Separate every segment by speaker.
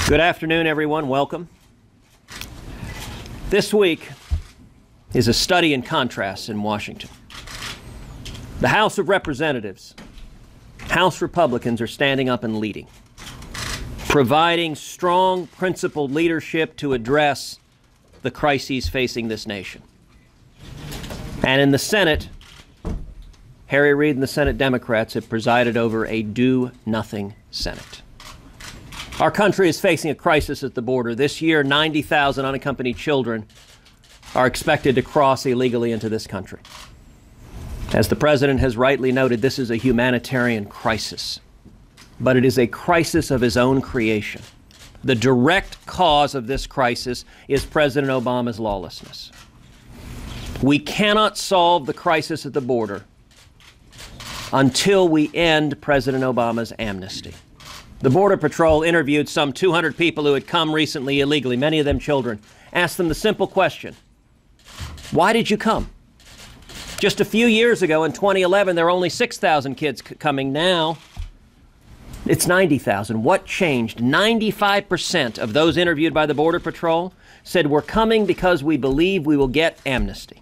Speaker 1: Good afternoon, everyone. Welcome. This week is a study in contrasts in Washington. The House of Representatives, House Republicans are standing up and leading, providing strong, principled leadership to address the crises facing this nation. And in the Senate, Harry Reid and the Senate Democrats have presided over a do-nothing Senate. Our country is facing a crisis at the border. This year, 90,000 unaccompanied children are expected to cross illegally into this country. As the president has rightly noted, this is a humanitarian crisis, but it is a crisis of his own creation. The direct cause of this crisis is President Obama's lawlessness. We cannot solve the crisis at the border until we end President Obama's amnesty. The Border Patrol interviewed some 200 people who had come recently illegally, many of them children, asked them the simple question, why did you come? Just a few years ago in 2011, there were only 6,000 kids coming. Now, it's 90,000. What changed? 95% of those interviewed by the Border Patrol said we're coming because we believe we will get amnesty.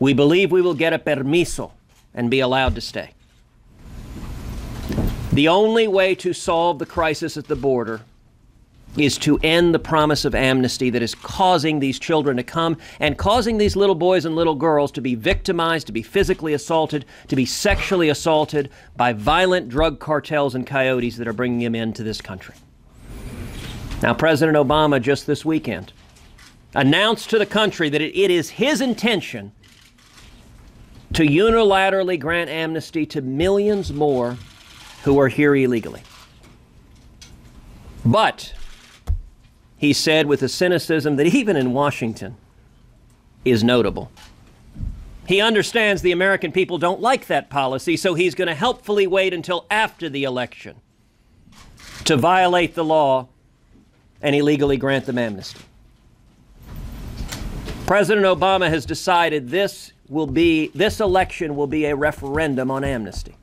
Speaker 1: We believe we will get a permiso and be allowed to stay. The only way to solve the crisis at the border is to end the promise of amnesty that is causing these children to come and causing these little boys and little girls to be victimized, to be physically assaulted, to be sexually assaulted by violent drug cartels and coyotes that are bringing them into this country. Now, President Obama just this weekend announced to the country that it is his intention to unilaterally grant amnesty to millions more who are here illegally. But he said with a cynicism that even in Washington is notable. He understands the American people don't like that policy, so he's going to helpfully wait until after the election to violate the law and illegally grant them amnesty. President Obama has decided this election will be a referendum on amnesty.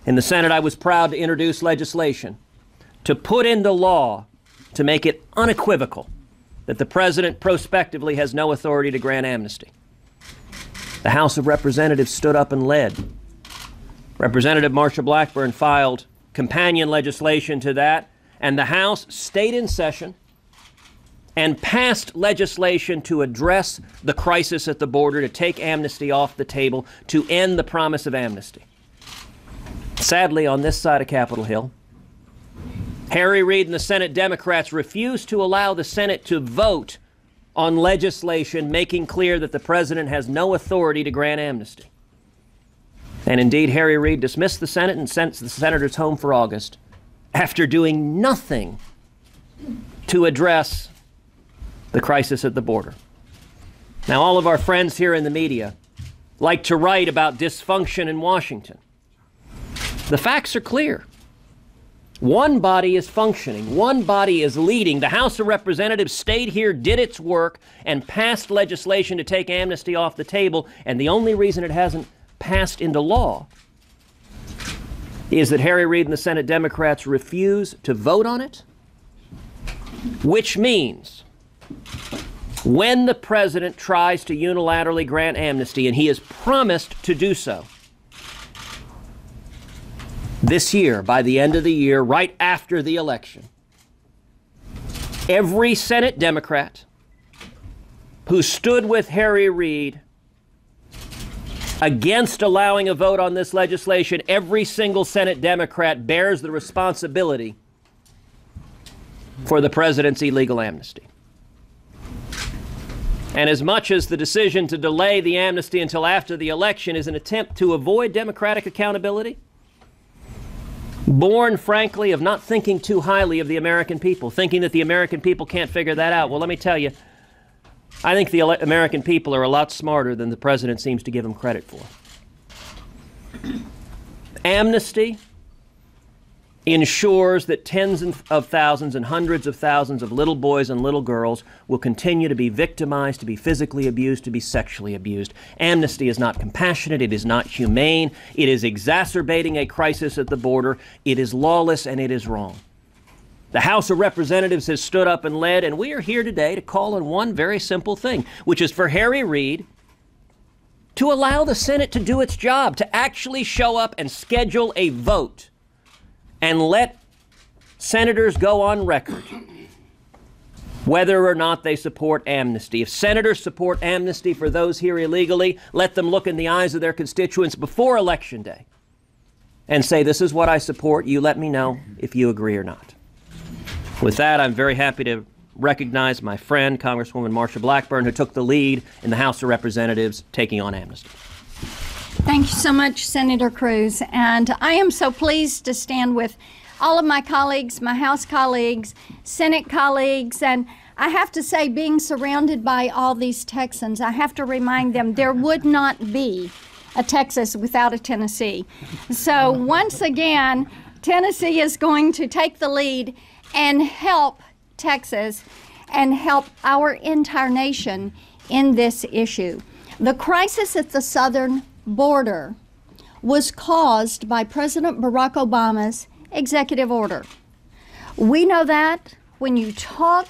Speaker 1: In the Senate, I was proud to introduce legislation to put into law to make it unequivocal that the president prospectively has no authority to grant amnesty. The House of Representatives stood up and led. Representative Marsha Blackburn filed companion legislation to that, and the House stayed in session and passed legislation to address the crisis at the border, to take amnesty off the table, to end the promise of amnesty. Sadly, on this side of Capitol Hill, Harry Reid and the Senate Democrats refused to allow the Senate to vote on legislation making clear that the president has no authority to grant amnesty. And indeed, Harry Reid dismissed the Senate and sent the senators home for August after doing nothing to address the crisis at the border. Now, all of our friends here in the media like to write about dysfunction in Washington. The facts are clear. One body is functioning. One body is leading. The House of Representatives stayed here, did its work, and passed legislation to take amnesty off the table. And the only reason it hasn't passed into law is that Harry Reid and the Senate Democrats refuse to vote on it, which means when the president tries to unilaterally grant amnesty, and he has promised to do so, this year, by the end of the year, right after the election, every Senate Democrat who stood with Harry Reid against allowing a vote on this legislation, every single Senate Democrat bears the responsibility for the president's illegal amnesty. And as much as the decision to delay the amnesty until after the election is an attempt to avoid democratic accountability, born, frankly, of not thinking too highly of the American people, thinking that the American people can't figure that out. Well, let me tell you, I think the American people are a lot smarter than the president seems to give them credit for. Amnesty ensures that tens of thousands and hundreds of thousands of little boys and little girls will continue to be victimized, to be physically abused, to be sexually abused. Amnesty is not compassionate. It is not humane. It is exacerbating a crisis at the border. It is lawless and it is wrong. The House of Representatives has stood up and led, and we are here today to call on one very simple thing, which is for Harry Reid to allow the Senate to do its job, to actually show up and schedule a vote and let senators go on record whether or not they support amnesty. If senators support amnesty for those here illegally, let them look in the eyes of their constituents before Election Day and say, this is what I support. You let me know if you agree or not. With that, I'm very happy to recognize my friend, Congresswoman Marsha Blackburn, who took the lead in the House of Representatives taking on amnesty.
Speaker 2: Thank you so much, Senator Cruz. And I am so pleased to stand with all of my colleagues, my House colleagues, Senate colleagues, and I have to say, being surrounded by all these Texans, I have to remind them there would not be a Texas without a Tennessee. So once again, Tennessee is going to take the lead and help Texas and help our entire nation in this issue. The crisis at the southern border was caused by President Barack Obama's executive order. We know that when you talk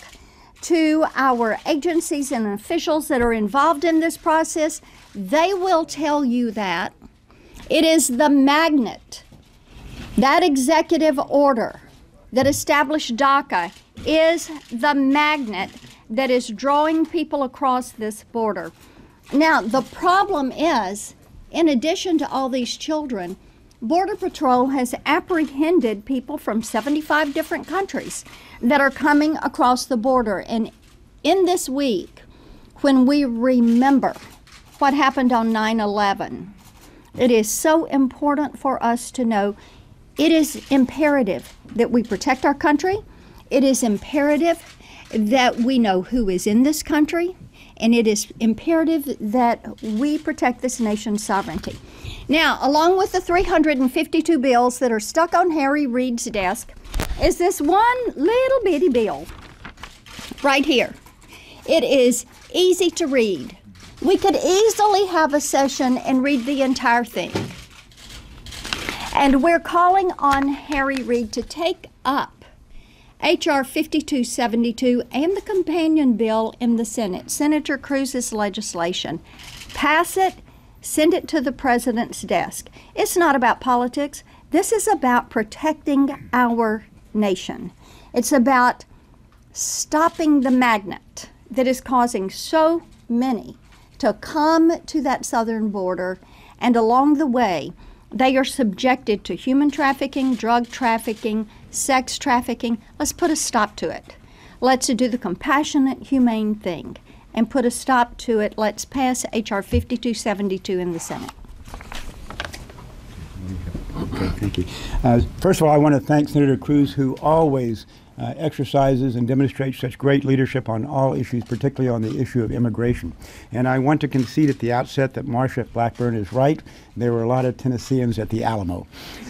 Speaker 2: to our agencies and officials that are involved in this process, they will tell you that it is the magnet, that executive order that established DACA is the magnet that is drawing people across this border. Now, the problem is, in addition to all these children, Border Patrol has apprehended people from 75 different countries that are coming across the border. And in this week, when we remember what happened on 9/11, it is so important for us to know it is imperative that we protect our country. It is imperative that we know who is in this country, and it is imperative that we protect this nation's sovereignty. Now, along with the 352 bills that are stuck on Harry Reid's desk is this one little bitty bill right here. It is easy to read. We could easily have a session and read the entire thing. And we're calling on Harry Reid to take up H.R. 5272 and the companion bill in the Senate, Senator Cruz's legislation. Pass it, send it to the president's desk. It's not about politics. This is about protecting our nation. It's about stopping the magnet that is causing so many to come to that southern border, and along the way, they are subjected to human trafficking, drug trafficking, sex trafficking. Let's put a stop to it. Let's do the compassionate, humane thing and put a stop to it. Let's pass H.R. 5272 in the Senate.
Speaker 3: Okay, thank you. First of all, I want to thank Senator Cruz, who always exercises and demonstrates such great leadership on all issues, particularly on the issue of immigration. And I want to concede at the outset that Marsha Blackburn is right. There were a lot of Tennesseans at the Alamo.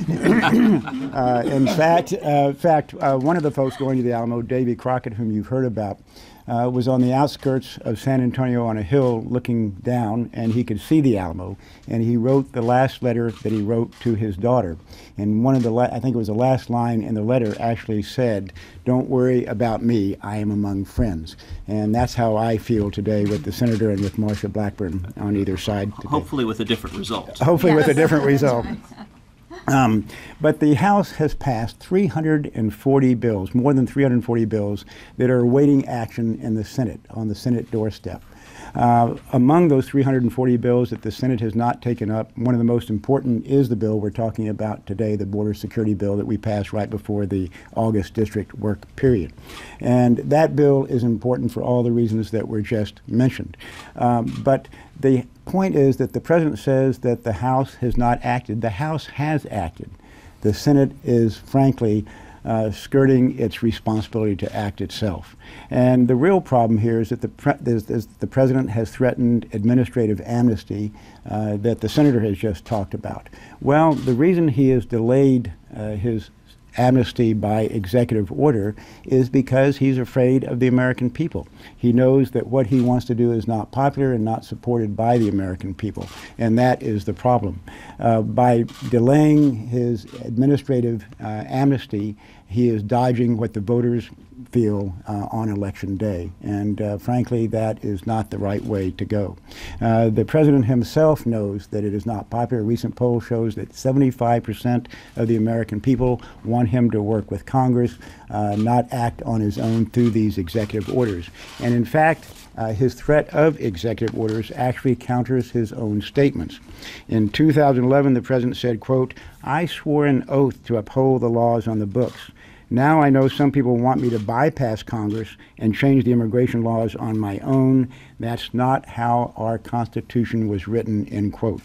Speaker 3: In fact, one of the folks going to the Alamo, Davy Crockett, whom you've heard about, was on the outskirts of San Antonio on a hill looking down, and he could see the Alamo, and he wrote the last letter that he wrote to his daughter. And one of the, I think it was the last line in the letter actually said, "Don't worry about me, I am among friends." And that's how I feel today with the senator and with Marsha Blackburn on either side today.
Speaker 1: Hopefully with a different result.
Speaker 3: Hopefully with a different result. But the House has passed 340 bills, more than 340 bills, that are awaiting action in the Senate, on the Senate doorstep. Among those 340 bills that the Senate has not taken up, one of the most important is the bill we're talking about today, the border security bill that we passed right before the August district work period. And that bill is important for all the reasons that were just mentioned. But the point is that the President says that the House has not acted. The House has acted. The Senate is, frankly, skirting its responsibility to act itself. And the real problem here is that the President has threatened administrative amnesty that the Senator has just talked about. Well, the reason he has delayed his amnesty by executive order is because he's afraid of the American people. He knows that what he wants to do is not popular and not supported by the American people, and that is the problem. By delaying his administrative amnesty he is dodging what the voters feel on election day. And frankly, that is not the right way to go. The president himself knows that it is not popular. A recent poll shows that 75% of the American people want him to work with Congress, not act on his own through these executive orders. And in fact, his threat of executive orders actually counters his own statements. In 2011, the president said, quote, "I swore an oath to uphold the laws on the books. Now I know some people want me to bypass Congress and change the immigration laws on my own. That's not how our Constitution was written," end quote.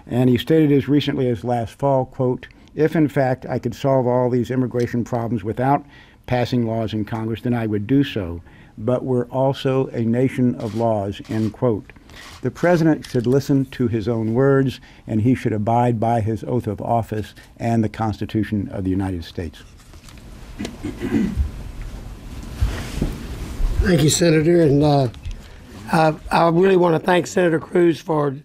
Speaker 3: And he stated as recently as last fall, quote, "If in fact I could solve all these immigration problems without passing laws in Congress, then I would do so. But we're also a nation of laws," end quote. The president should listen to his own words, and he should abide by his oath of office and the Constitution of the United States.
Speaker 4: Thank you, Senator. And I really want to thank Senator Cruz for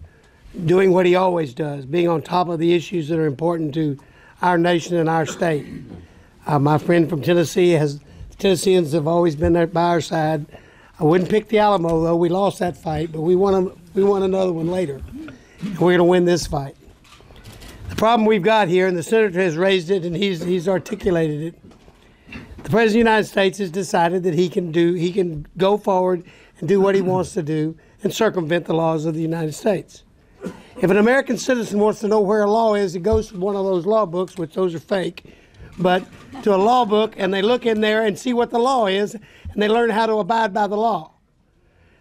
Speaker 4: doing what he always does, being on top of the issues that are important to our nation and our state. My friend from Tennessee Tennesseans have always been there by our side. I wouldn't pick the Alamo, though. We lost that fight, but we won another one later. And we're going to win this fight. The problem we've got here, and the senator has raised it, and he's articulated it. The President of the United States has decided that he can go forward and do what he wants to do and circumvent the laws of the United States. If an American citizen wants to know where a law is, he goes to one of those law books, which those are fake, but to a law book, and they look in there and see what the law is, and they learn how to abide by the law.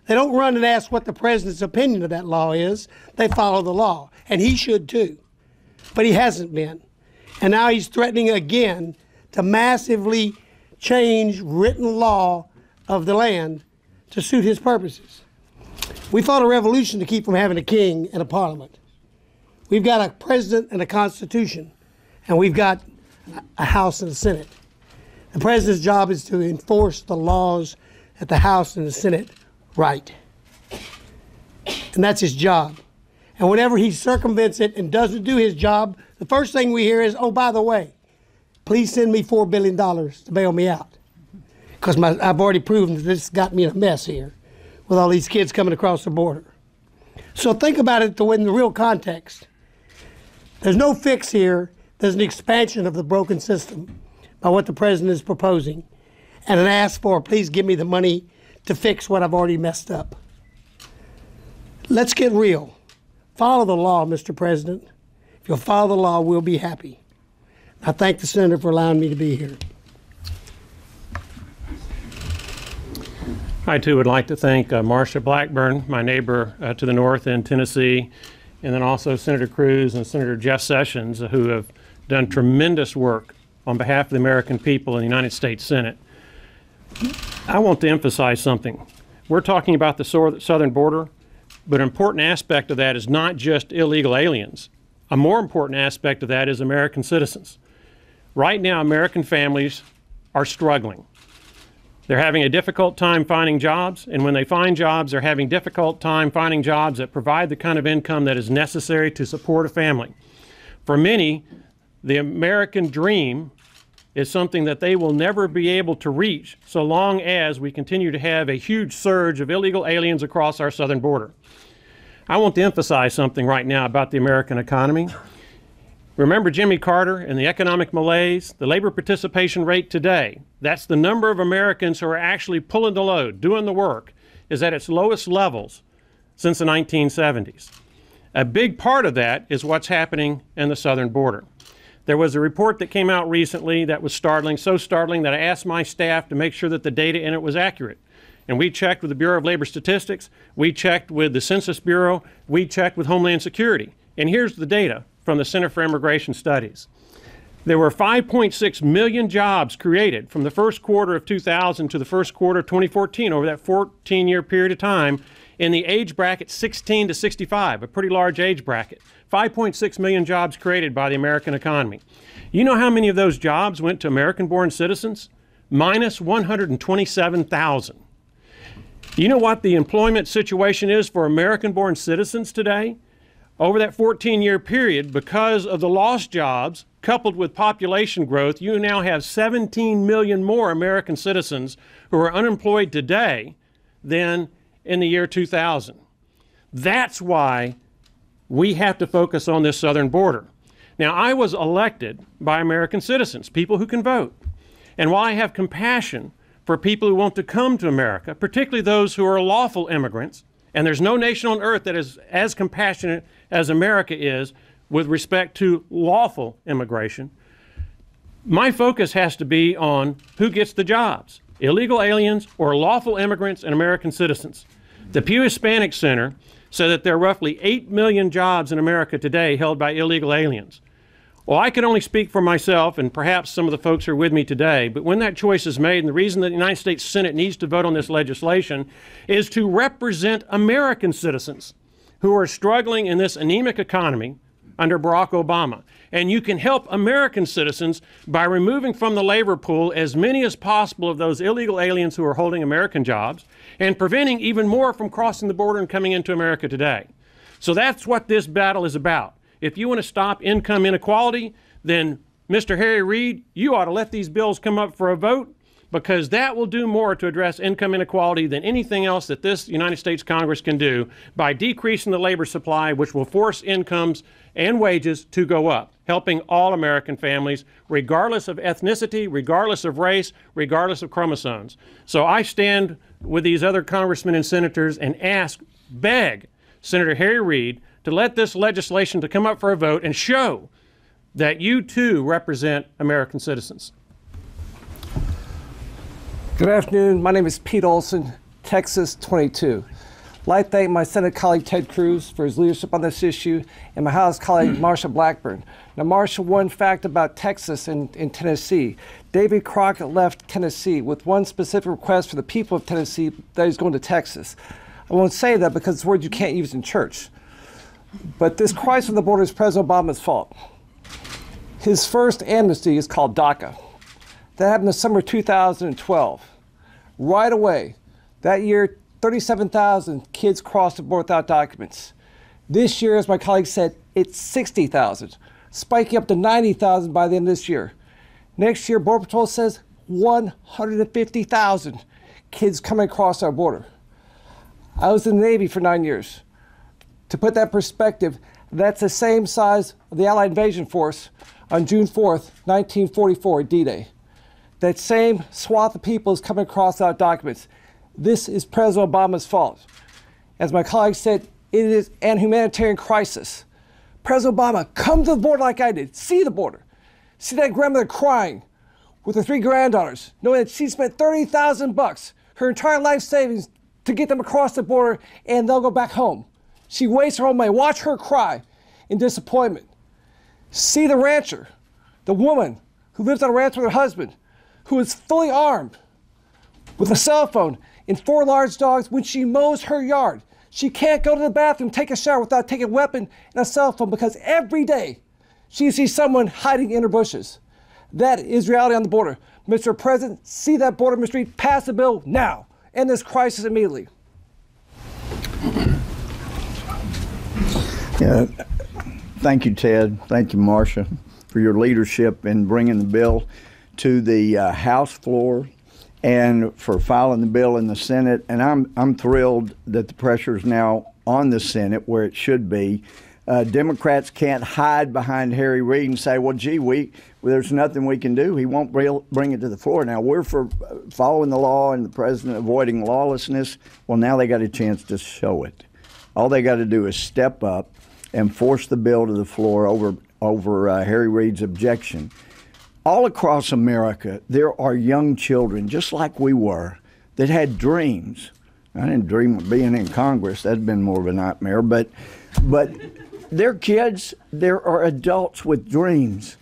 Speaker 4: They don't run and ask what the president's opinion of that law is. They follow the law, and he should too. But he hasn't been. And now he's threatening again to massively change written law of the land to suit his purposes. We fought a revolution to keep from having a king and a parliament. We've got a president and a constitution, and we've got a House and a Senate. The president's job is to enforce the laws that the House and the Senate write. And that's his job. And whenever he circumvents it and doesn't do his job, the first thing we hear is, "Oh, by the way, please send me $4 billion to bail me out." Because I've already proven that this got me in a mess here with all these kids coming across the border. So think about it in the real context. There's no fix here. There's an expansion of the broken system by what the president is proposing, and an ask for, "Please give me the money to fix what I've already messed up." Let's get real. Follow the law, Mr. President. If you'll follow the law, we'll be happy. I thank the senator for allowing me to be here.
Speaker 5: I, too, would like to thank Marsha Blackburn, my neighbor to the north in Tennessee, and then also Senator Cruz and Senator Jeff Sessions, who have done tremendous work on behalf of the American people in the United States Senate. I want to emphasize something. We're talking about the southern border, but an important aspect of that is not just illegal aliens. A more important aspect of that is American citizens. Right now, American families are struggling. They're having a difficult time finding jobs, and when they find jobs, they're having a difficult time finding jobs that provide the kind of income that is necessary to support a family. For many, the American dream is something that they will never be able to reach so long as we continue to have a huge surge of illegal aliens across our southern border. I want to emphasize something right now about the American economy. Remember Jimmy Carter and the economic malaise? The labor participation rate today, that's the number of Americans who are actually pulling the load, doing the work, is at its lowest levels since the 1970s. A big part of that is what's happening in the southern border. There was a report that came out recently that was startling, so startling that I asked my staff to make sure that the data in it was accurate. And we checked with the Bureau of Labor Statistics, we checked with the Census Bureau, we checked with Homeland Security. And here's the data from the Center for Immigration Studies. There were 5.6 million jobs created from the first quarter of 2000 to the first quarter of 2014, over that 14-year period of time, in the age bracket 16 to 65, a pretty large age bracket. 5.6 million jobs created by the American economy. You know how many of those jobs went to American-born citizens? Minus 127,000. You know what the employment situation is for American-born citizens today? over that 14-year period, because of the lost jobs coupled with population growth, you now have 17 million more American citizens who are unemployed today than in the year 2000. That's why we have to focus on this southern border. Now, I was elected by American citizens, people who can vote. And while I have compassion for people who want to come to America, particularly those who are lawful immigrants, and there's no nation on earth that is as compassionate as America is with respect to lawful immigration, my focus has to be on who gets the jobs, illegal aliens or lawful immigrants and American citizens. The Pew Hispanic Center said that there are roughly 8 million jobs in America today held by illegal aliens. Well, I can only speak for myself and perhaps some of the folks who are with me today, but when that choice is made, and the reason that the United States Senate needs to vote on this legislation is to represent American citizens who are struggling in this anemic economy under Barack Obama. And you can help American citizens by removing from the labor pool as many as possible of those illegal aliens who are holding American jobs and preventing even more from crossing the border and coming into America today. So that's what this battle is about. If you want to stop income inequality, then Mr. Harry Reid, you ought to let these bills come up for a vote, because that will do more to address income inequality than anything else that this United States Congress can do by decreasing the labor supply, which will force incomes and wages to go up, helping all American families, regardless of ethnicity, regardless of race, regardless of chromosomes. So I stand with these other congressmen and senators and beg Senator Harry Reid to let this legislation to come up for a vote and show that you too represent American citizens.
Speaker 6: Good afternoon. My name is Pete Olson, Texas 22. I'd like to thank my Senate colleague Ted Cruz for his leadership on this issue, and my House colleague Marsha Blackburn. Now, Marsha, one fact about Texas and Tennessee. David Crockett left Tennessee with one specific request for the people of Tennessee, that he's going to Texas. I won't say that because it's a word you can't use in church. But this crisis on the border is President Obama's fault. His first amnesty is called DACA. That happened in the summer of 2012. Right away, that year, 37,000 kids crossed the border without documents. This year, as my colleague said, it's 60,000, spiking up to 90,000 by the end of this year. Next year, Border Patrol says 150,000 kids coming across our border. I was in the Navy for 9 years. To put that in perspective, that's the same size of the Allied invasion force on June 4th, 1944, D-Day. That same swath of people is coming across without documents. This is President Obama's fault. As my colleague said, it is an humanitarian crisis. President Obama, come to the border like I did. See the border. See that grandmother crying with her 3 granddaughters, knowing that she spent $30,000, her entire life savings, to get them across the border, and they'll go back home. She wastes her own money. Watch her cry in disappointment. See the rancher, the woman who lives on a ranch with her husband, who is fully armed with a cell phone and 4 large dogs when she mows her yard. She can't go to the bathroom, take a shower without taking a weapon and a cell phone, because every day she sees someone hiding in her bushes. That is reality on the border. Mr. President, see that border, Mr. Reid, pass the bill now. End this crisis immediately.
Speaker 7: Yeah, thank you, Ted. Thank you, Marsha, for your leadership in bringing the bill to the House floor and for filing the bill in the Senate. And I'm thrilled that the pressure is now on the Senate where it should be. Democrats can't hide behind Harry Reid and say, well, gee, there's nothing we can do. He won't bring it to the floor. Now, we're for following the law and the president avoiding lawlessness. Well, now they got a chance to show it. All they got to do is step up and force the bill to the floor over Harry Reid's objection. All across America, there are young children, just like we were, that had dreams. I didn't dream of being in Congress. That'd been more of a nightmare. But they're kids. There are adults with dreams.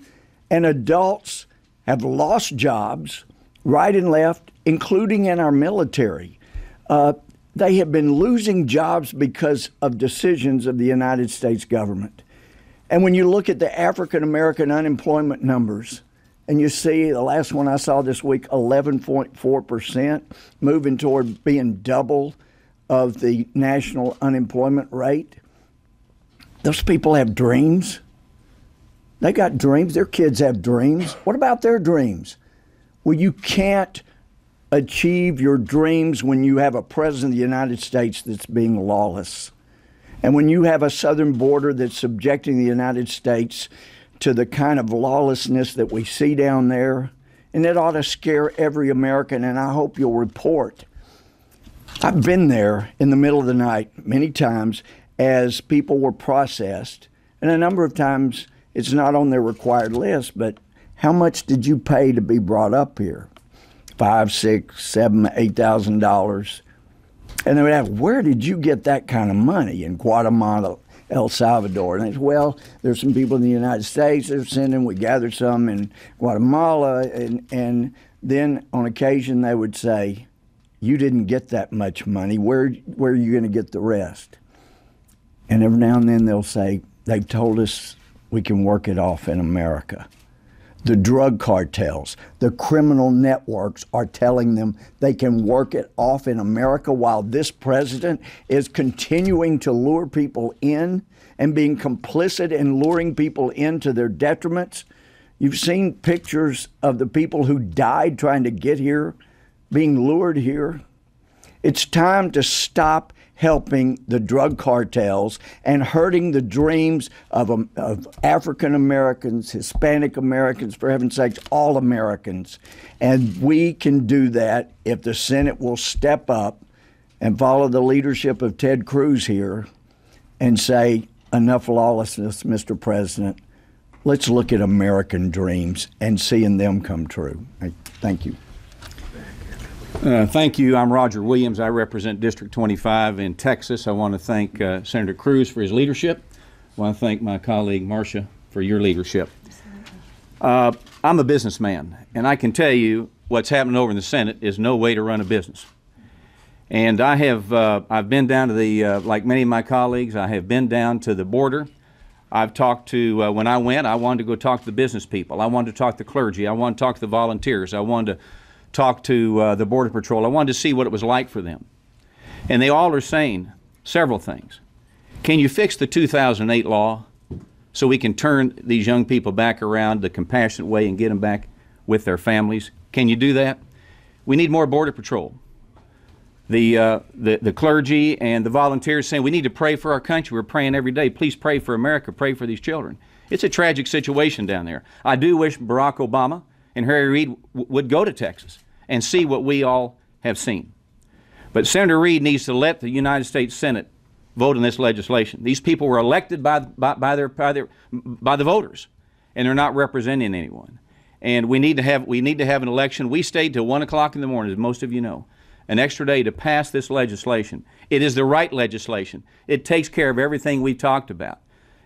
Speaker 7: And adults have lost jobs right and left, including in our military. They have been losing jobs because of decisions of the United States government. And when you look at the African American unemployment numbers, and you see the last one I saw this week, 11.4%, moving toward being double of the national unemployment rate, Those people have dreams. They got dreams. Their kids have dreams. What about their dreams? Well, you can't achieve your dreams when you have a president of the United States that's being lawless. And when you have a southern border that's subjecting the United States to the kind of lawlessness that we see down there, and it ought to scare every American, and I hope you'll report. I've been there in the middle of the night many times as people were processed, and a number of times it's not on their required list, but how much did you pay to be brought up here? $5,000, $6,000, $7,000, $8,000. And they would ask, where did you get that kind of money in Guatemala, El Salvador? And it's, well, there's some people in the United States that are sending. We gathered some in Guatemala. And then on occasion they would say, you didn't get that much money. Where are you going to get the rest? And every now and then they'll say, they've told us we can work it off in America. The drug cartels, the criminal networks are telling them they can work it off in America while this president is continuing to lure people in and being complicit in luring people into their detriments. You've seen pictures of the people who died trying to get here, being lured here. It's time to stop helping the drug cartels and hurting the dreams of African Americans, Hispanic Americans, for heaven's sakes, all Americans. And we can do that if the Senate will step up and follow the leadership of Ted Cruz here and say, enough lawlessness, Mr. President. Let's look at American dreams and seeing them come true. Thank you.
Speaker 8: Thank you. I'm Roger Williams. I represent District 25 in Texas. I want to thank Senator Cruz for his leadership. I want to thank my colleague Marcia for your leadership. I'm a businessman, and I can tell you what's happening over in the Senate is no way to run a business. And I've been down to the, like many of my colleagues, I have been down to the border. I've talked to, when I went, I wanted to go talk to the business people. I wanted to talk to the clergy. I wanted to talk to the volunteers. I wanted to talk to the Border Patrol. I wanted to see what it was like for them. And they all are saying several things. Can you fix the 2008 law so we can turn these young people back around the compassionate way and get them back with their families? Can you do that? We need more Border Patrol. The clergy and the volunteers saying we need to pray for our country. We're praying every day. Please pray for America. Pray for these children. It's a tragic situation down there. I do wish Barack Obama and Harry Reid would go to Texas and see what we all have seen. But Senator Reid needs to let the United States Senate vote on this legislation. These people were elected by the voters, and they're not representing anyone. And we need to have an election. We stayed till 1 o'clock in the morning, as most of you know, an extra day to pass this legislation. It is the right legislation. It takes care of everything we've talked about.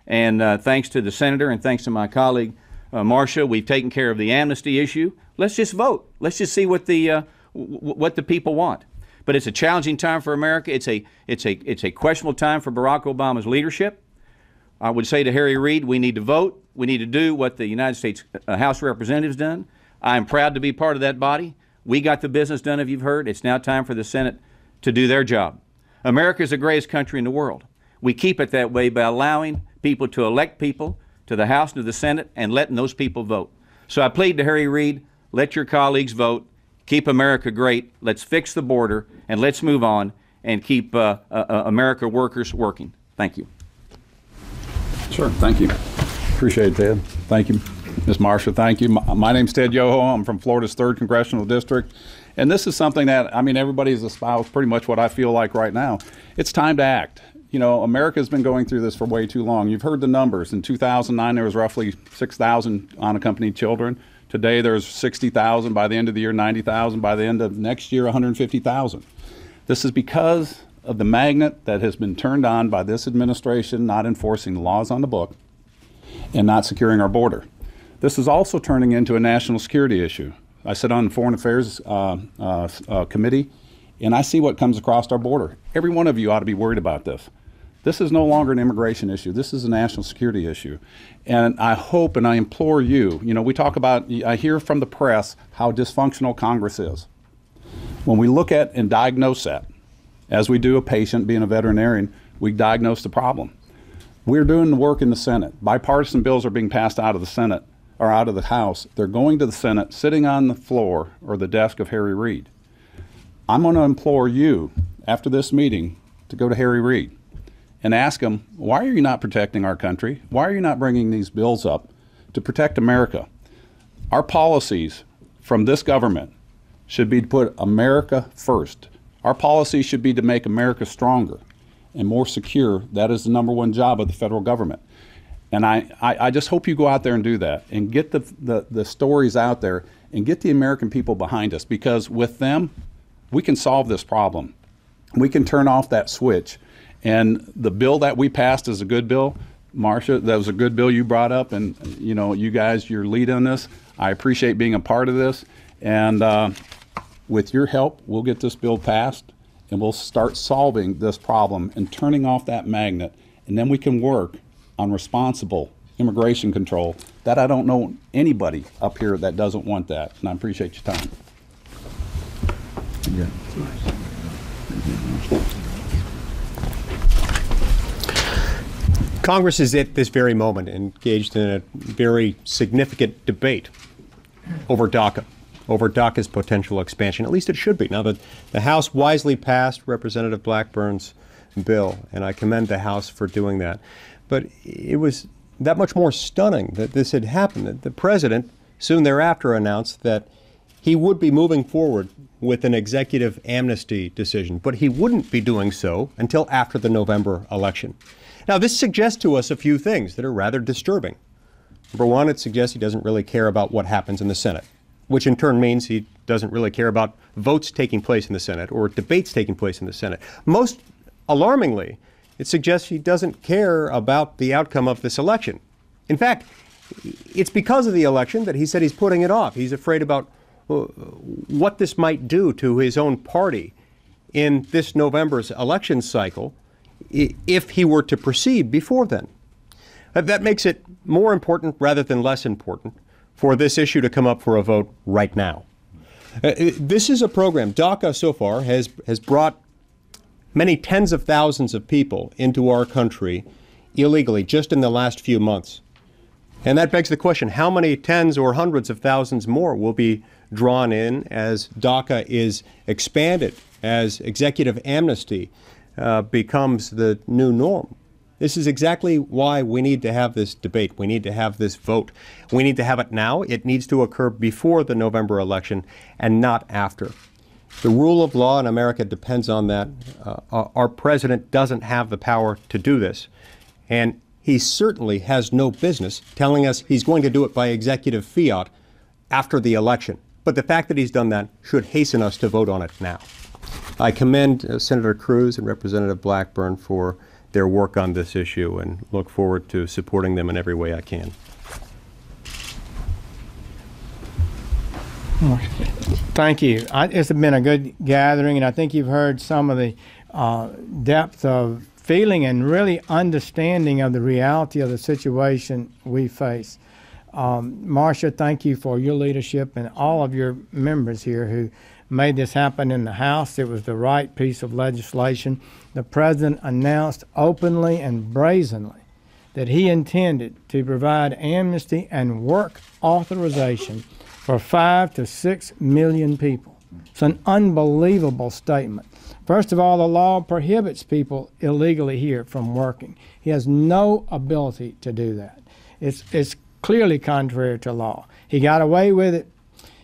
Speaker 8: And thanks to the senator and thanks to my colleague Marcia, we've taken care of the amnesty issue. Let's just vote. Let's just see what the people want. But it's a challenging time for America. It's a questionable time for Barack Obama's leadership. I would say to Harry Reid, we need to vote. We need to do what the United States House of Representatives done. I'm proud to be part of that body. We got the business done, if you've heard. It's now time for the Senate to do their job. America is the greatest country in the world. We keep it that way by allowing people to elect people to the House and to the Senate and letting those people vote. So I plead to Harry Reid, let your colleagues vote. Keep America great. Let's fix the border and let's move on and keep America workers working. Thank you.
Speaker 9: Sure, thank you. Appreciate it, Ted. Thank you. Ms. Marcia, thank you. My name's Ted Yoho. I'm from Florida's 3rd Congressional District. And this is something that, I mean, everybody's espoused pretty much what I feel like right now. It's time to act. You know, America's been going through this for way too long. You've heard the numbers. In 2009, there was roughly 6,000 unaccompanied children. Today, there's 60,000. By the end of the year, 90,000. By the end of next year, 150,000. This is because of the magnet that has been turned on by this administration not enforcing the laws on the book and not securing our border. This is also turning into a national security issue. I sit on the Foreign Affairs Committee, and I see what comes across our border. Every one of you ought to be worried about this. This is no longer an immigration issue. This is a national security issue. And I hope and I implore you, you know, we talk about, I hear from the press how dysfunctional Congress is. When we look at and diagnose that, as we do a patient being a veterinarian, we diagnose the problem. We're doing the work in the Senate. Bipartisan bills are being passed out of the Senate or out of the House. They're going to the Senate, sitting on the floor or the desk of Harry Reid. I'm going to implore you after this meeting to go to Harry Reid and ask him, why are you not protecting our country? Why are you not bringing these bills up to protect America? Our policies from this government should be to put America first. Our policy should be to make America stronger and more secure. That is the #1 job of the federal government. And I just hope you go out there and do that and get the stories out there and get the American people behind us, because with them, we can solve this problem. We can turn off that switch. And the bill that we passed is a good bill. Marcia, that was a good bill you brought up, and you know, you guys, your lead on this. I appreciate being a part of this. And with your help, we'll get this bill passed and we'll start solving this problem and turning off that magnet. And then we can work on responsible immigration control. That I don't know anybody up here that doesn't want that. And I appreciate your time. Yeah.
Speaker 10: Congress is at this very moment engaged in a very significant debate over DACA, over DACA's potential expansion. At least it should be. Now, the House wisely passed Representative Blackburn's bill, and I commend the House for doing that. But it was that much more stunning that this had happened. The President soon thereafter announced that he would be moving forward with an executive amnesty decision, but he wouldn't be doing so until after the November election. Now, this suggests to us a few things that are rather disturbing. Number one, it suggests he doesn't really care about what happens in the Senate, which in turn means he doesn't really care about votes taking place in the Senate or debates taking place in the Senate. Most alarmingly, it suggests he doesn't care about the outcome of this election. In fact, it's because of the election that he said he's putting it off. He's afraid about what this might do to his own party in this November's election cycle if he were to proceed before then. That makes it more important rather than less important for this issue to come up for a vote right now. This is a program, DACA so far has brought many tens of thousands of people into our country illegally just in the last few months. And that begs the question, how many tens or hundreds of thousands more will be drawn in as DACA is expanded, as executive amnesty becomes the new norm? This is exactly why we need to have this debate. We need to have this vote. We need to have it now. It needs to occur before the November election and not after. The rule of law in America depends on that. Our president doesn't have the power to do this. And he certainly has no business telling us he's going to do it by executive fiat after the election. But the fact that he's done that should hasten us to vote on it now. I commend Senator Cruz and Representative Blackburn for their work on this issue and look forward to supporting them in every way I can.
Speaker 11: Thank you. It's been a good gathering, and I think you've heard some of the depth of feeling and really understanding of the reality of the situation we face. Marcia, thank you for your leadership and all of your members here who made this happen in the House. It was the right piece of legislation. The President announced openly and brazenly that he intended to provide amnesty and work authorization for 5 to 6 million people. It's an unbelievable statement. First of all, the law prohibits people illegally here from working. He has no ability to do that. It's clearly contrary to law. He got away with it.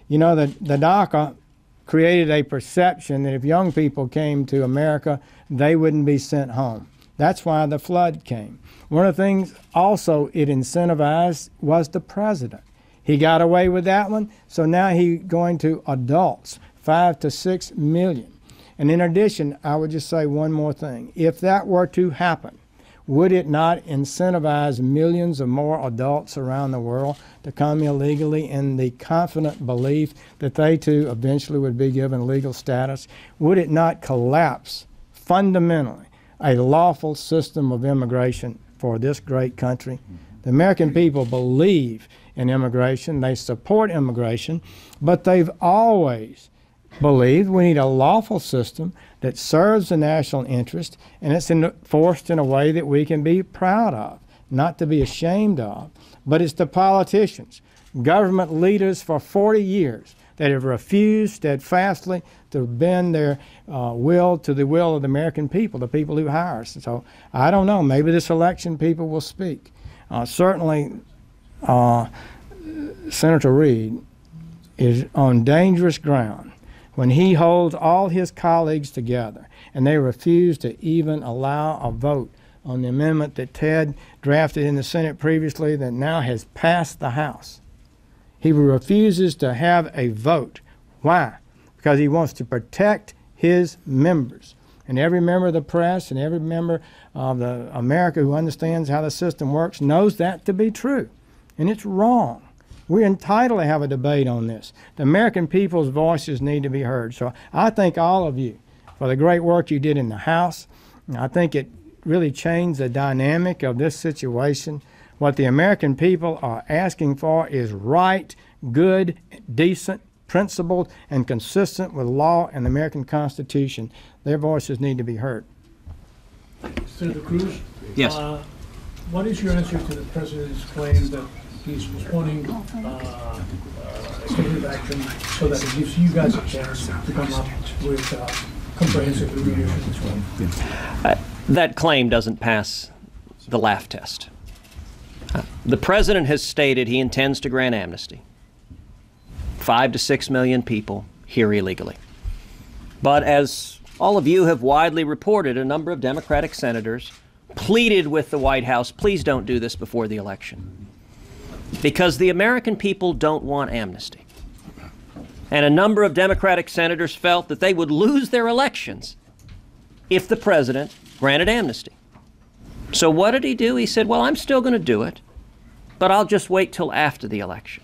Speaker 11: You know, the DACA created a perception that if young people came to America, they wouldn't be sent home. That's why the flood came. One of the things also it incentivized was the president. He got away with that one, so now he's going to adults, 5 to 6 million. And in addition, I would just say one more thing. If that were to happen, would it not incentivize millions of more adults around the world to come illegally in the confident belief that they too eventually would be given legal status? Would it not collapse fundamentally a lawful system of immigration for this great country? The American people believe in immigration, they support immigration, but they've always believe we need a lawful system that serves the national interest and it's enforced in a way that we can be proud of, not to be ashamed of. But it's the politicians, government leaders for 40 years that have refused steadfastly to bend their will to the will of the American people, the people who hire us. And so I don't know, maybe this election people will speak. Certainly Senator Reid is on dangerous ground when he holds all his colleagues together and they refuse to even allow a vote on the amendment that Ted drafted in the Senate previously that now has passed the House. He refuses to have a vote. Why? Because he wants to protect his members. And every member of the press and every member of America who understands how the system works knows that to be true. And it's wrong. We're entitled to have a debate on this. The American people's voices need to be heard. So I thank all of you for the great work you did in the House. I think it really changed the dynamic of this situation. What the American people are asking for is right, good, decent, principled, and consistent with law and the American Constitution. Their voices need to be heard.
Speaker 12: Senator Cruz?
Speaker 1: Yes.
Speaker 12: What is your answer to the President's claim that he's postponing executive action so that it gives you guys a chance to come up with comprehensive remediation as well?
Speaker 1: That claim doesn't pass the laugh test. The President has stated he intends to grant amnesty. 5 to 6 million people here illegally. But as all of you have widely reported, a number of Democratic senators pleaded with the White House, please don't do this before the election. Because the American people don't want amnesty. And a number of Democratic senators felt that they would lose their elections if the President granted amnesty. So what did he do? He said, well, I'm still going to do it, but I'll just wait till after the election.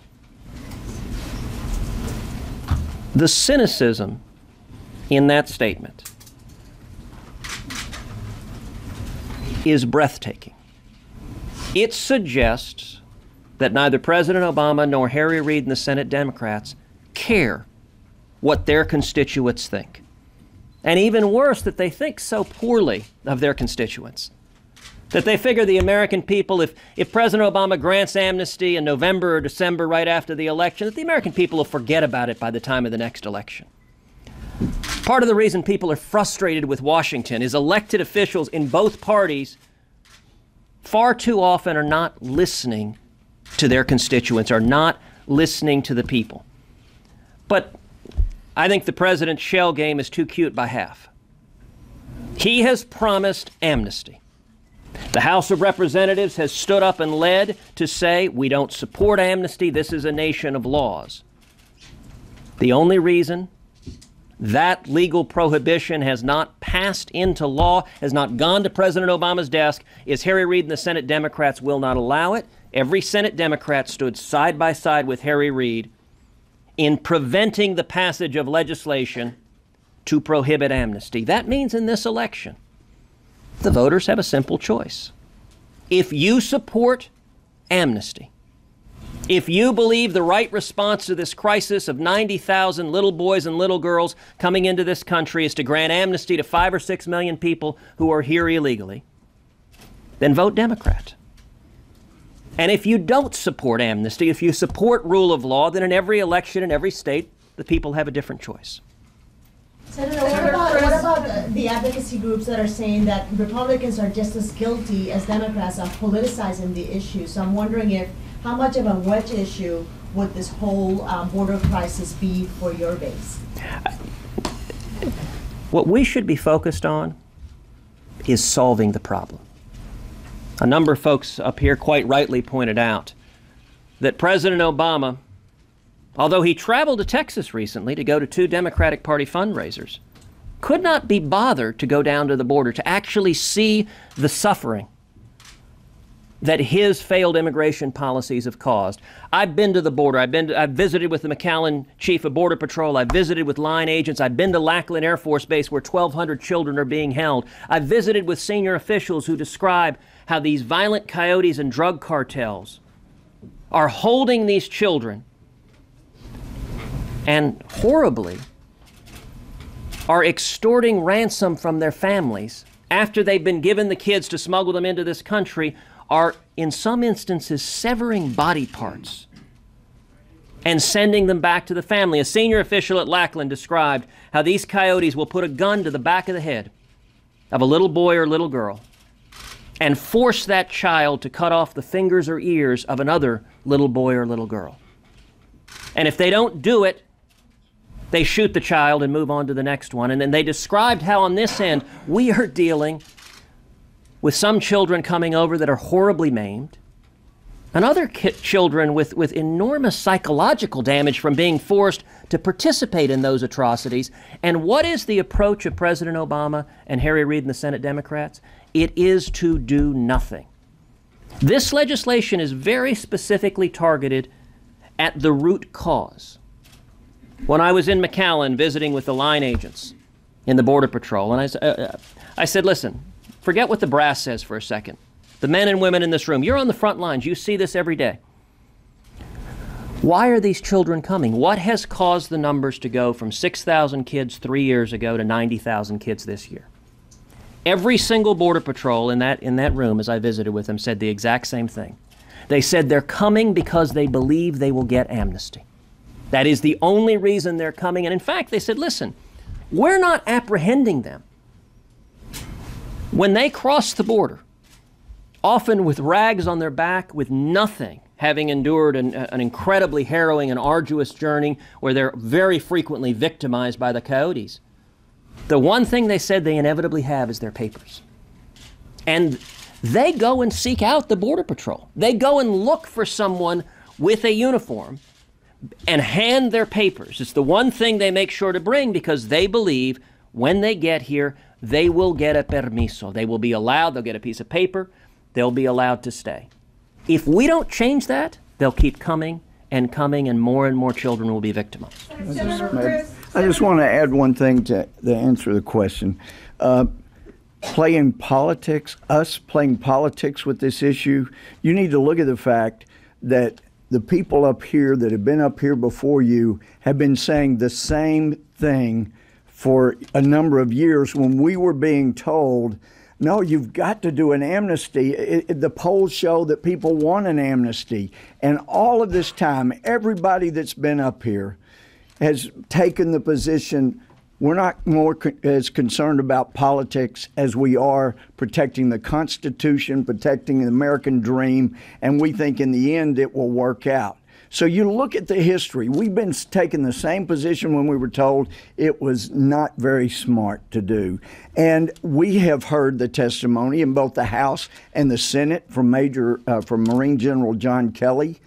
Speaker 1: The cynicism in that statement is breathtaking. It suggests that neither President Obama nor Harry Reid and the Senate Democrats care what their constituents think. And even worse, that they think so poorly of their constituents. That they figure the American people, if President Obama grants amnesty in November or December right after the election, that the American people will forget about it by the time of the next election. Part of the reason people are frustrated with Washington is elected officials in both parties far too often are not listening to their constituents, are not listening to the people. But I think the President's shell game is too cute by half. He has promised amnesty. The House of Representatives has stood up and led to say, we don't support amnesty, this is a nation of laws. The only reason that legal prohibition has not passed into law, has not gone to President Obama's desk, is Harry Reid and the Senate Democrats will not allow it. Every Senate Democrat stood side by side with Harry Reid in preventing the passage of legislation to prohibit amnesty. That means in this election, the voters have a simple choice. If you support amnesty, if you believe the right response to this crisis of 90,000 little boys and little girls coming into this country is to grant amnesty to 5 or 6 million people who are here illegally, then vote Democrat. And if you don't support amnesty, if you support rule of law, then in every election in every state, the people have a different choice.
Speaker 13: Senator, what about the advocacy groups that are saying that Republicans are just as guilty as Democrats of politicizing the issue? So I'm wondering how much of a wedge issue would this whole border crisis be for your base?
Speaker 1: What we should be focused on is solving the problem. A number of folks up here quite rightly pointed out that President Obama, although he traveled to Texas recently to go to 2 Democratic Party fundraisers, could not be bothered to go down to the border to actually see the suffering that his failed immigration policies have caused. I've been to the border. I've visited with the McAllen Chief of Border Patrol. I've visited with line agents. I've been to Lackland Air Force Base where 1,200 children are being held. I've visited with senior officials who describe how these violent coyotes and drug cartels are holding these children and horribly are extorting ransom from their families after they've been given the kids to smuggle them into this country, are in some instances severing body parts and sending them back to the family. A senior official at Lackland described how these coyotes will put a gun to the back of the head of a little boy or little girl and force that child to cut off the fingers or ears of another little boy or little girl. And if they don't do it, they shoot the child and move on to the next one. And then they described how on this end, we are dealing with some children coming over that are horribly maimed, and other children with enormous psychological damage from being forced to participate in those atrocities. And what is the approach of President Obama and Harry Reid and the Senate Democrats? It is to do nothing. This legislation is very specifically targeted at the root cause. When I was in McAllen visiting with the line agents in the Border Patrol, and I said, listen, forget what the brass says for a second. The men and women in this room, you're on the front lines. You see this every day. Why are these children coming? What has caused the numbers to go from 6,000 kids 3 years ago to 90,000 kids this year? Every single Border Patrol in that room, as I visited with them, said the exact same thing. They said they're coming because they believe they will get amnesty. That is the only reason they're coming. And in fact, they said, listen, we're not apprehending them. When they cross the border, often with rags on their back, with nothing, having endured an incredibly harrowing and arduous journey where they're very frequently victimized by the coyotes, the one thing they said they inevitably have is their papers. And they go and seek out the Border Patrol. They go and look for someone with a uniform and hand their papers. It's the one thing they make sure to bring because they believe when they get here, they will get a permiso. They will be allowed, they'll get a piece of paper, they'll be allowed to stay. If we don't change that, they'll keep coming, and more children will be victimized.
Speaker 7: I just want to add one thing to answer the question. Playing politics, us playing politics with this issue, you need to look at the fact that the people up here that have been up here before you have been saying the same thing for a number of years when we were being told, no, you've got to do an amnesty. The polls show that people want an amnesty. And all of this time, everybody that's been up here has taken the position, we're not as concerned about politics as we are protecting the Constitution, protecting the American dream, and we think in the end it will work out. So you look at the history. We've been taking the same position when we were told it was not very smart to do. And we have heard the testimony in both the House and the Senate from Marine General John Kelly.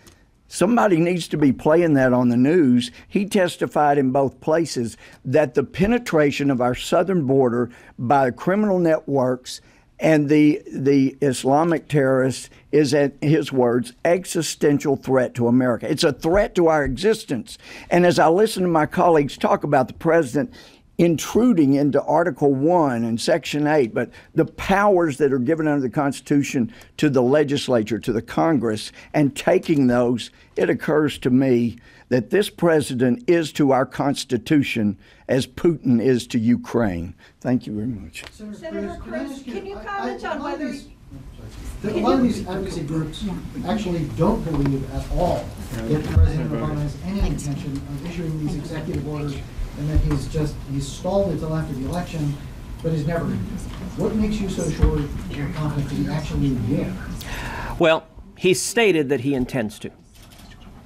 Speaker 7: Somebody needs to be playing that on the news. He testified in both places that the penetration of our southern border by criminal networks and the Islamic terrorists is, at his words, existential threat to America. It's a threat to our existence. And as I listen to my colleagues talk about the president intruding into Article 1 and Section 8, but the powers that are given under the Constitution to the legislature, to the Congress, and taking those, it occurs to me that this president is to our Constitution as Putin is to Ukraine. Thank you very much.
Speaker 13: Senator Cruz, can you comment on whether...
Speaker 12: A lot of these advocacy groups actually don't believe at all that President Obama has any intention of issuing these executive orders and that he's stalled until after the election, but he's never. What makes you so sure you're confident that he actually will?
Speaker 1: Well, he's stated that he intends to.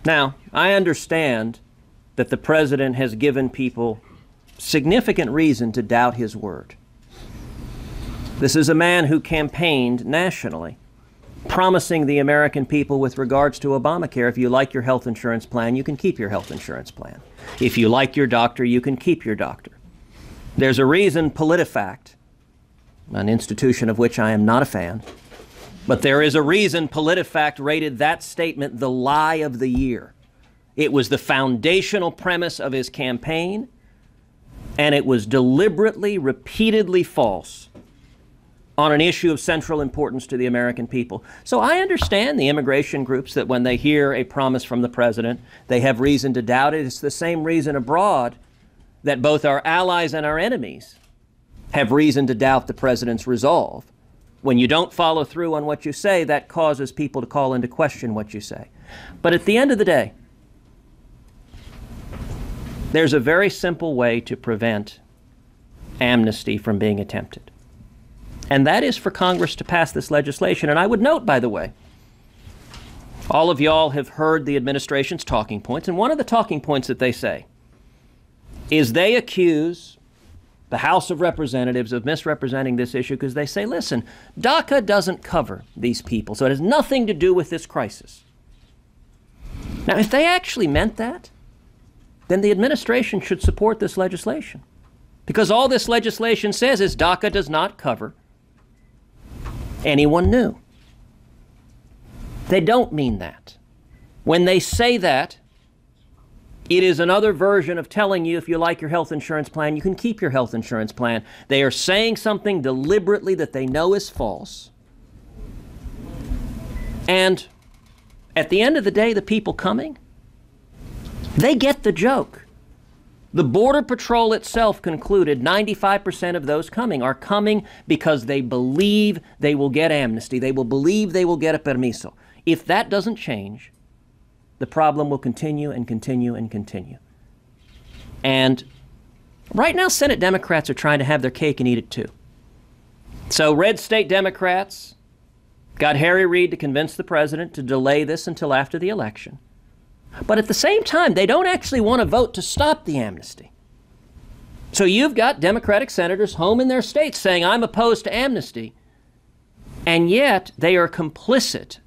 Speaker 1: Now, I understand that the president has given people significant reason to doubt his word. This is a man who campaigned nationally, promising the American people with regards to Obamacare, if you like your health insurance plan, you can keep your health insurance plan. If you like your doctor, you can keep your doctor. There's a reason PolitiFact, an institution of which I am not a fan, but there is a reason PolitiFact rated that statement the lie of the year. It was the foundational premise of his campaign, and it was deliberately, repeatedly false on an issue of central importance to the American people. So I understand the immigration groups that when they hear a promise from the president, they have reason to doubt it. It's the same reason abroad that both our allies and our enemies have reason to doubt the president's resolve. When you don't follow through on what you say, that causes people to call into question what you say. But at the end of the day, there's a very simple way to prevent amnesty from being attempted. And that is for Congress to pass this legislation. And I would note, by the way, all of y'all have heard the administration's talking points, and one of the talking points that they say is they accuse the House of Representatives of misrepresenting this issue because they say, listen, DACA doesn't cover these people, so it has nothing to do with this crisis. Now, if they actually meant that, then the administration should support this legislation, because all this legislation says is DACA does not cover anyone new. They don't mean that. When they say that, it is another version of telling you if you like your health insurance plan, you can keep your health insurance plan. They are saying something deliberately that they know is false. And at the end of the day, the people coming, they get the joke. The Border Patrol itself concluded 95% of those coming are coming because they believe they will get amnesty. They will believe they will get a permiso. If that doesn't change, the problem will continue and continue and continue. And right now, Senate Democrats are trying to have their cake and eat it too. So red state Democrats got Harry Reid to convince the president to delay this until after the election. But at the same time, they don't actually want to vote to stop the amnesty. So you've got Democratic senators home in their states saying, I'm opposed to amnesty, and yet they are complicit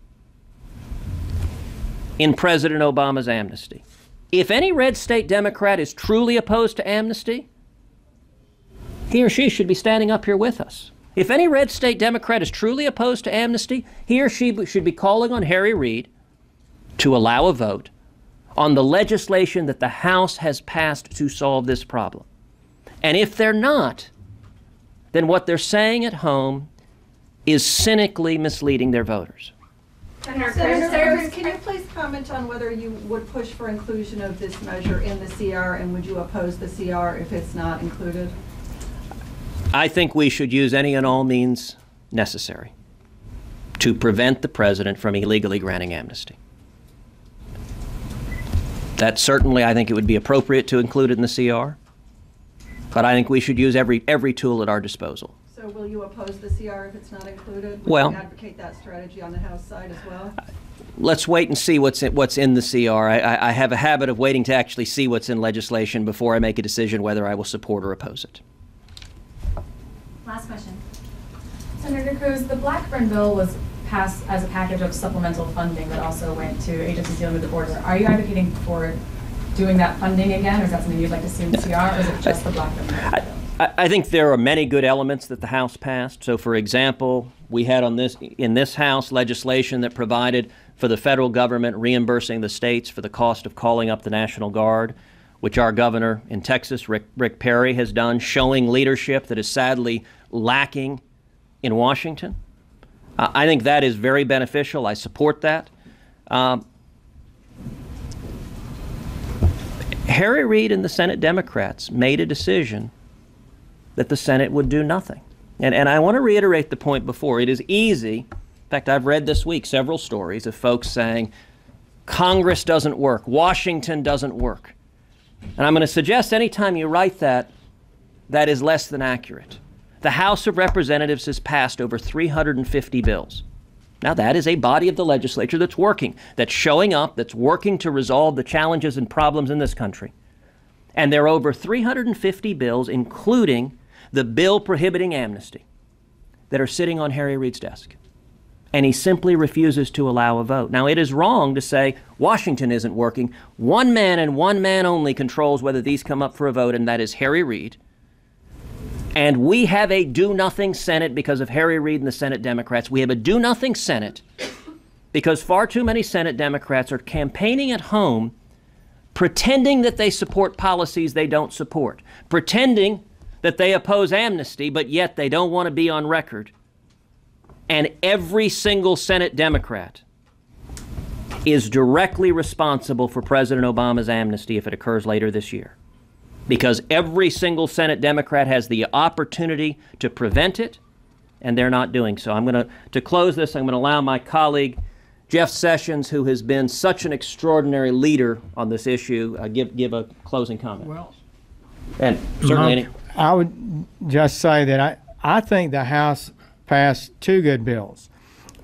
Speaker 1: in President Obama's amnesty. If any red state Democrat is truly opposed to amnesty, he or she should be standing up here with us. If any red state Democrat is truly opposed to amnesty, he or she should be calling on Harry Reid to allow a vote on the legislation that the House has passed to solve this problem. And if they're not, then what they're saying at home is cynically misleading their voters.
Speaker 14: Senator, can you please comment on whether you would push for inclusion of this measure in the CR, and would you oppose the CR if it's not included?
Speaker 1: I think we should use any and all means necessary to prevent the president from illegally granting amnesty. That certainly, I think it would be appropriate to include it in the CR, but I think we should use every tool at our disposal.
Speaker 14: So will you oppose the CR if it's not included? Would
Speaker 1: Well,
Speaker 14: you advocate that strategy on the House side as well?
Speaker 1: Let's wait and see what's in the CR. I have a habit of waiting to actually see what's in legislation before I make a decision whether I will support or oppose it.
Speaker 15: Last question. Senator Cruz, the Blackburn bill was passed as a package of supplemental funding that also went to agencies dealing with the border. Are you advocating for doing that funding again, or is that something you'd like to see in the CR, or is it just the Blackburn bill?
Speaker 1: I think there are many good elements that the House passed. So, for example, we had in this House legislation that provided for the federal government reimbursing the states for the cost of calling up the National Guard, which our governor in Texas, Rick Perry, has done, showing leadership that is sadly lacking in Washington. I think that is very beneficial. I support that. Harry Reid and the Senate Democrats made a decision that the Senate would do nothing. And I want to reiterate the point before. It is easy. In fact, I've read this week several stories of folks saying, Congress doesn't work, Washington doesn't work. And I'm going to suggest anytime you write that, that is less than accurate. The House of Representatives has passed over 350 bills. Now, that is a body of the legislature that's working, that's showing up, that's working to resolve the challenges and problems in this country. And there are over 350 bills, including the bill prohibiting amnesty, that are sitting on Harry Reid's desk. And he simply refuses to allow a vote. Now, it is wrong to say Washington isn't working. One man and one man only controls whether these come up for a vote, and that is Harry Reid. And we have a do-nothing Senate because of Harry Reid and the Senate Democrats. We have a do-nothing Senate because far too many Senate Democrats are campaigning at home, pretending that they support policies they don't support, pretending that they oppose amnesty, but yet they don't want to be on record. And every single Senate Democrat is directly responsible for President Obama's amnesty if it occurs later this year. because every single Senate Democrat has the opportunity to prevent it, and they're not doing so. To close this, I'm going to allow my colleague, Jeff Sessions, who has been such an extraordinary leader on this issue, give a closing comment.
Speaker 11: Well,
Speaker 1: and certainly
Speaker 11: I would just say that I think the House passed two good bills.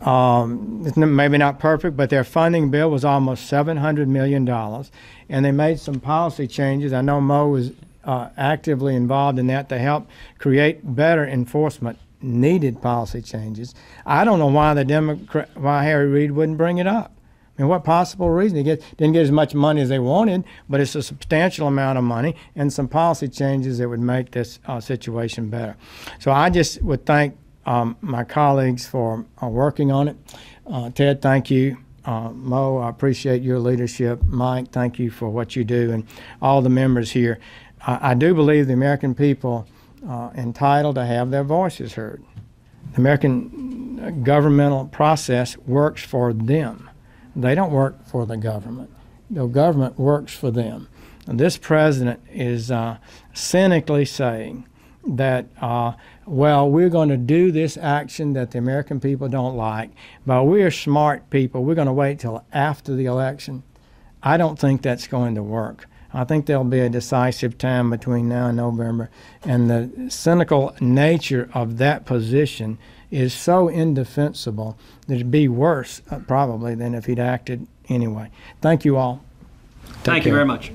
Speaker 11: It's maybe not perfect, but their funding bill was almost $700 million, and they made some policy changes. I know Mo was actively involved in that to help create better enforcement. Needed policy changes. I don't know why why Harry Reid wouldn't bring it up. I mean, what possible reason? He didn't get as much money as they wanted, but it's a substantial amount of money and some policy changes that would make this situation better. So I just would thank my colleagues for working on it. Ted, thank you. Mo, I appreciate your leadership. Mike, thank you for what you do, and all the members here. I do believe the American people entitled to have their voices heard. The American governmental process works for them. They don't work for the government. The government works for them. And this president is cynically saying that, well, we're going to do this action that the American people don't like, but we're smart people. We're going to wait till after the election. I don't think that's going to work. I think there'll be a decisive time between now and November, and the cynical nature of that position is so indefensible that it'd be worse, probably, than if he'd acted anyway. Thank you all.
Speaker 1: Thank you very much.